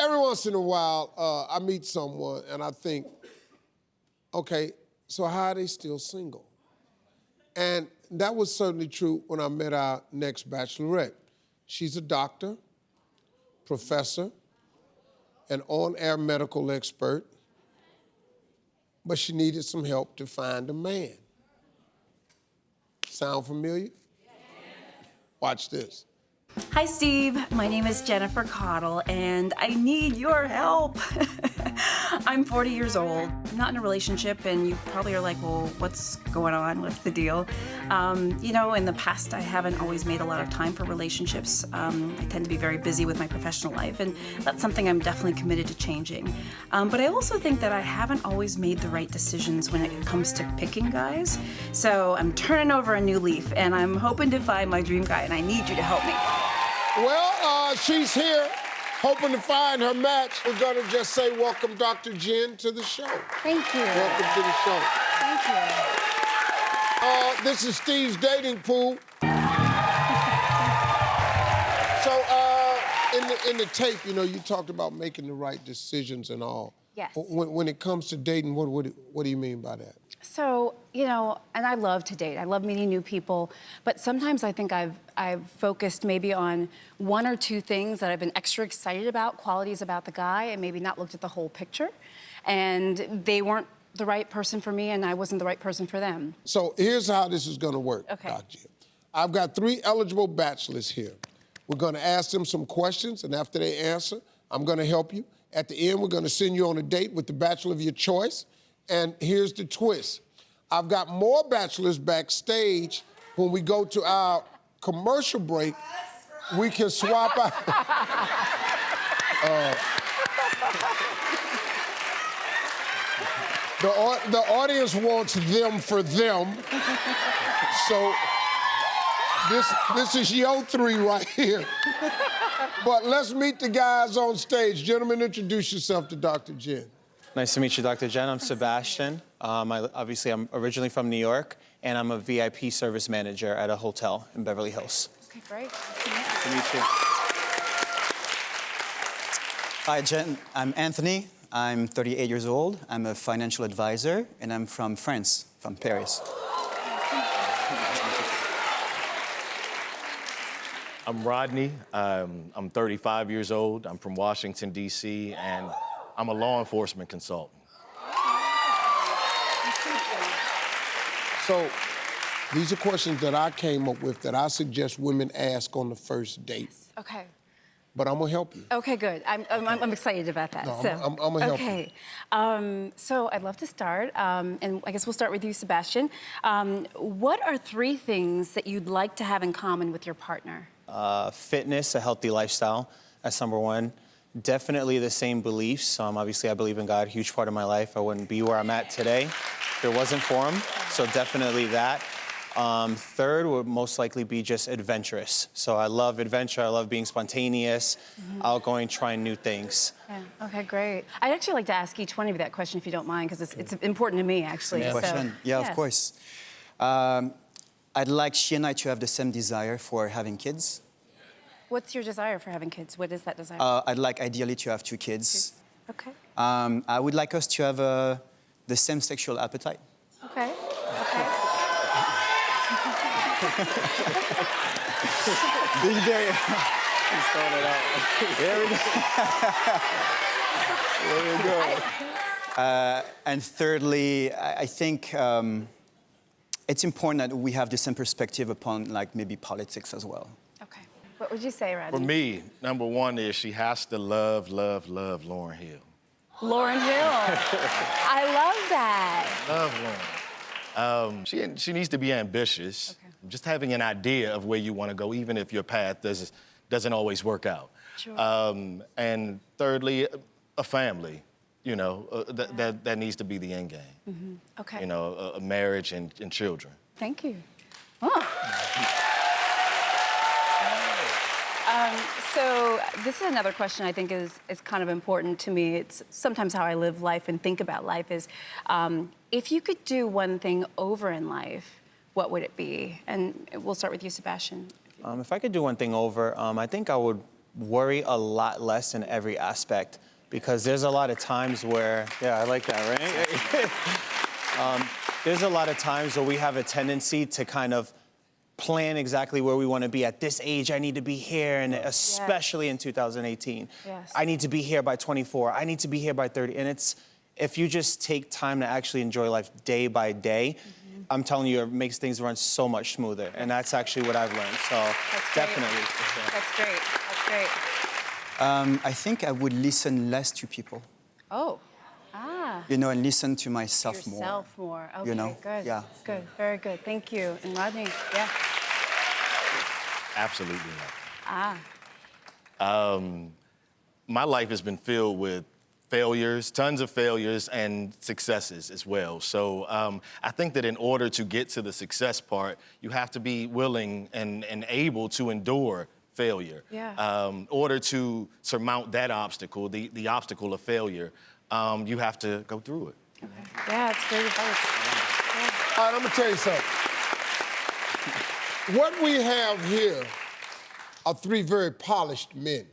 Every once in a while, I meet someone and I think, okay, so how are they still single? And that was certainly true when I met our next bachelorette. She's a doctor, professor, an on-air medical expert, but she needed some help to find a man. Sound familiar? Watch this. Hi, Steve. My name is Jennifer Cottle, and I need your help. I'm 40 years old, not in a relationship, and you probably are like, well, what's going on? What's the deal? You know, in the past, I haven't always made a lot of time for relationships. I tend to be very busy with my professional life, and that's something I'm definitely committed to changing. But I also think that I haven't always made the right decisions when it comes to picking guys. So I'm turning over a new leaf, and I'm hoping to find my dream guy, and I need you to help me. Well, she's here, hoping to find her match. We're gonna just say welcome Dr. Jen to the show. Thank you. Welcome to the show. Thank you. This is Steve's dating pool. So, in the tape, you know, you talked about making the right decisions and all. Yes. When it comes to dating, what do you mean by that? So, you know, and I love to date. I love meeting new people, but sometimes I think I've focused maybe on one or two things that I've been extra excited about, qualities about the guy, and maybe not looked at the whole picture. And they weren't the right person for me, and I wasn't the right person for them. So here's how this is gonna work, Okay. Dr. I've got 3 eligible bachelors here. We're gonna ask them some questions, and after they answer, I'm gonna help you. At the end, we're gonna send you on a date with the bachelor of your choice. And here's the twist. I've got more bachelors backstage. When we go to our commercial break, we can swap out. The audience wants them for them. So this is your 3 right here. But let's meet the guys on stage. Gentlemen, introduce yourself to Dr. Jen. Nice to meet you, Dr. Jen. I'm Sebastian. Obviously, I'm originally from New York, and I'm a VIP service manager at a hotel in Beverly Hills. Okay, great. Nice to meet you. Hi, Jen. I'm Anthony. I'm 38 years old. I'm a financial advisor, and I'm from France, from Paris. I'm Rodney. I'm 35 years old. I'm from Washington, D.C., and I'm a law enforcement consultant. So these are questions that I came up with that I suggest women ask on the first date. Okay. But I'm gonna help you. Okay, good. I'm excited about that. No, so, I'm gonna help you. Okay. So I'd love to start, and I guess we'll start with you, Sebastian. What are 3 things that you'd like to have in common with your partner? Fitness, a healthy lifestyle, that's number 1. Definitely the same beliefs. Obviously, I believe in God, huge part of my life. I wouldn't be where I'm at today if it wasn't for him. So definitely that. 3rd would most likely be just adventurous. So I love adventure. I love being spontaneous, outgoing, trying new things. Yeah. Okay, great. I'd actually like to ask each one of you that question, if you don't mind, because it's important to me, actually. Good question. So, Yeah, of course. I'd like she and I to have the same desire for having kids. What's your desire for having kids? What is that desire? I'd like ideally to have 2 kids. Okay. I would like us to have the same sexual appetite. Okay. Okay. Being very... There we go. There we go. And thirdly, I think it's important that we have the same perspective upon, like, maybe politics as well. Okay. What would you say, Rodney? For me, number 1 is she has to love Lauryn Hill. Lauryn Hill. I love that. Love Lauryn. She needs to be ambitious. Okay. Just having an idea of where you want to go, even if your path doesn't always work out. Sure. And thirdly, a family. You know, that needs to be the end game. Mm-hmm. Okay. You know, a marriage and children. Thank you. Oh. So this is another question I think is kind of important to me. It's sometimes how I live life and think about life is, if you could do one thing over in life, what would it be? And we'll start with you, Sebastian. If I could do one thing over, I think I would worry a lot less in every aspect, because there's a lot of times where, yeah, I like that, right? There's a lot of times where we have a tendency to kind of plan exactly where we want to be. At this age, I need to be here, and especially in 2018. Yes. I need to be here by 24. I need to be here by 30. And it's, if you just take time to actually enjoy life day by day, I'm telling you, it makes things run so much smoother. And that's actually what I've learned. So definitely. For sure. That's great. That's great. I think I would listen less to people, Oh. you know, and listen to myself more. Yourself more. Okay, You know? good. Yeah. Good. Very good. Thank you. And Rodney, yeah. Absolutely not. Ah. My life has been filled with failures, tons of failures, and successes as well. So I think that in order to get to the success part, you have to be willing and able to endure failure. Yeah. In order to surmount that obstacle, the obstacle of failure, you have to go through it. Okay. Yeah, it's great advice. All right, I'm gonna tell you something. What we have here are three very polished men.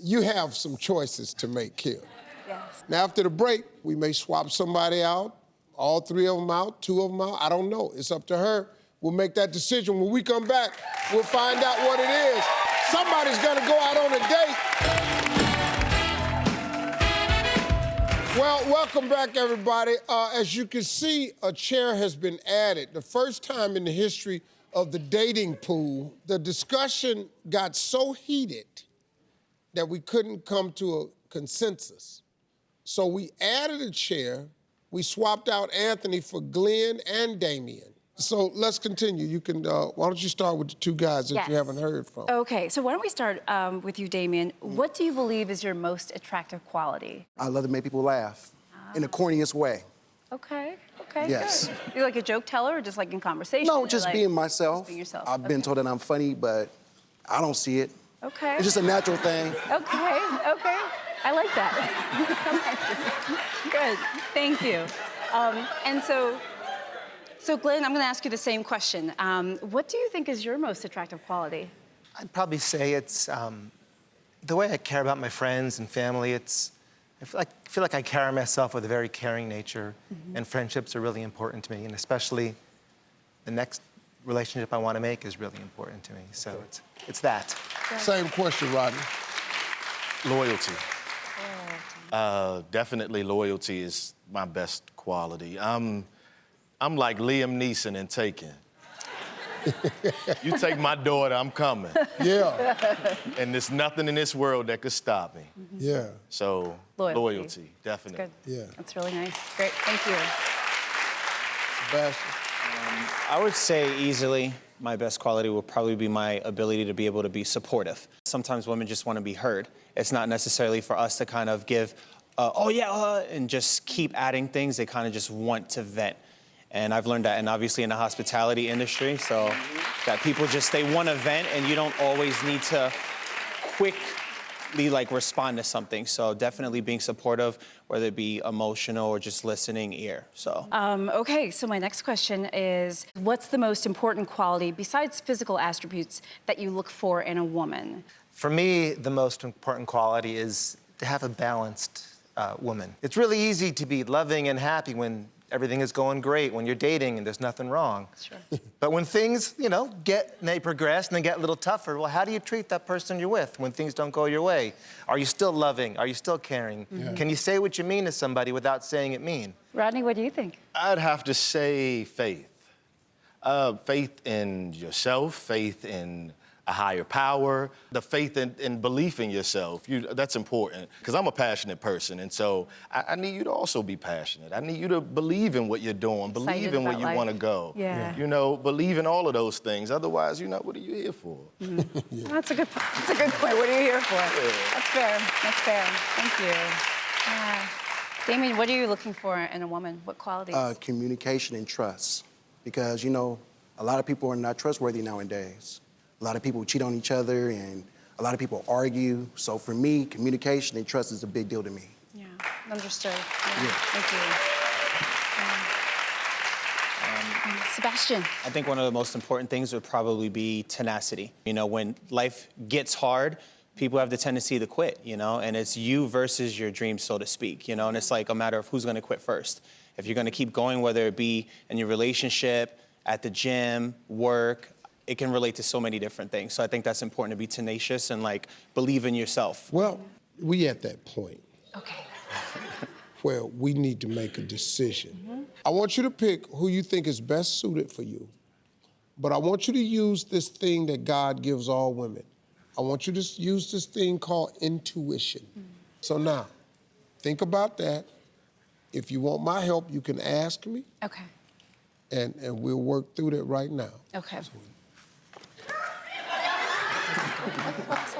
You have some choices to make here. Yes. Now, after the break, we may swap somebody out, all three of them out, two of them out. I don't know. It's up to her. We'll make that decision. When we come back, we'll find out what it is. Somebody's gonna go out on a date. Well, welcome back, everybody. As you can see, a chair has been added. The first time in the history of the dating pool, the discussion got so heated that we couldn't come to a consensus. So we added a chair. We swapped out Anthony for Glenn and Damien. So let's continue. You can, why don't you start with the two guys that you Yes. haven't heard from? Okay, so why don't we start with you, Damien? What do you believe is your most attractive quality? I love to make people laugh in the corniest way. Okay, okay, Yes. good. You like a joke teller or just like in conversation? No, or just like- being myself. Just being yourself. I've been okay. told that I'm funny, but I don't see it. Okay. It's just a natural thing. Okay, okay. I like that. Good, thank you. And so Glenn, I'm gonna ask you the same question. What do you think is your most attractive quality? I'd probably say it's the way I care about my friends and family. I feel like I carry myself with a very caring nature, and friendships are really important to me, and especially the next relationship I want to make is really important to me. So it's that. Same question, Rodney. Loyalty. Definitely loyalty is my best quality. I'm like Liam Neeson in Taken. You take my daughter, I'm coming. Yeah, And there's nothing in this world that could stop me. yeah. So loyalty, definitely. Good. Yeah. That's really nice. Great, thank you. Sebastian. I would say easily my best quality will probably be my ability to be able to be supportive. Sometimes women just want to be heard. It's not necessarily for us to kind of give, and just keep adding things. They kind of just want to vent. And I've learned that, and obviously in the hospitality industry, so that people just, they want to vent, and you don't always need to quickly respond to something. So definitely being supportive, whether it be emotional or just listening ear, so. Okay, so my next question is, what's the most important quality besides physical attributes that you look for in a woman? For me, the most important quality is to have a balanced woman. It's really easy to be loving and happy when everything is going great, when you're dating and there's nothing wrong. Sure. But when things, they progress and they get a little tougher, well, how do you treat that person you're with when things don't go your way? Are you still loving? Are you still caring? Can you say what you mean to somebody without saying it mean? Rodney, what do you think? I'd have to say faith. Faith in yourself, faith in a higher power, the faith in belief in yourself. That's important, because I'm a passionate person, and so I need you to also be passionate. I need you to believe in what you're doing, believe in where you want to go. Yeah. Believe in all of those things. Otherwise, what are you here for? That's a good point. What are you here for? Yeah. That's fair. That's fair. Thank you. Damien, what are you looking for in a woman? What qualities? Communication and trust. Because, a lot of people are not trustworthy nowadays. A lot of people cheat on each other, and a lot of people argue. So for me, communication and trust is a big deal to me. Yeah, understood. Yeah. Thank you. Sebastian. I think one of the most important things would probably be tenacity. You know, when life gets hard, people have the tendency to quit, you know, and it's you versus your dreams, so to speak, you know, and it's like a matter of who's gonna quit first. If you're gonna keep going, whether it be in your relationship, at the gym, work, it can relate to so many different things. So I think that's important to be tenacious and like believe in yourself. Well, we at that point Okay. where we need to make a decision. I want you to pick who you think is best suited for you, but I want you to use this thing that God gives all women. I want you to use this thing called intuition. So now, think about that. If you want my help, you can ask me, Okay. and we'll work through that right now. Okay.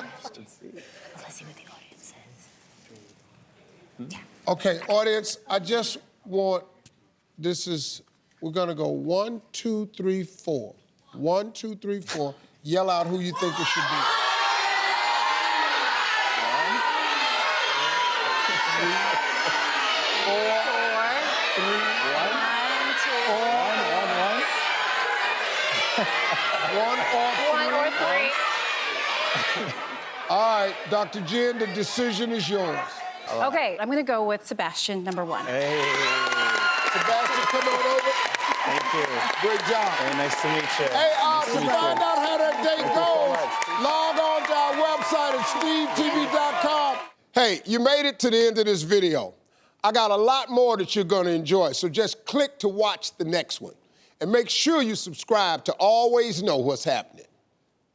Let's see what the audience says. Okay, audience, I just want, we're gonna go 1, 2, 3, 4. 1, 2, 3, 4. Yell out who you think it should be. 1 or 3. All right, Dr. Jen, the decision is yours. Okay, I'm gonna go with Sebastian, number 1. Hey, Sebastian, come on over. thank you. Great job. Very nice to meet you. Hey, to find out how that date goes, log on to our website at stevetv.com. Hey, you made it to the end of this video. I got a lot more that you're gonna enjoy, so just click to watch the next one. And make sure you subscribe to always know what's happening.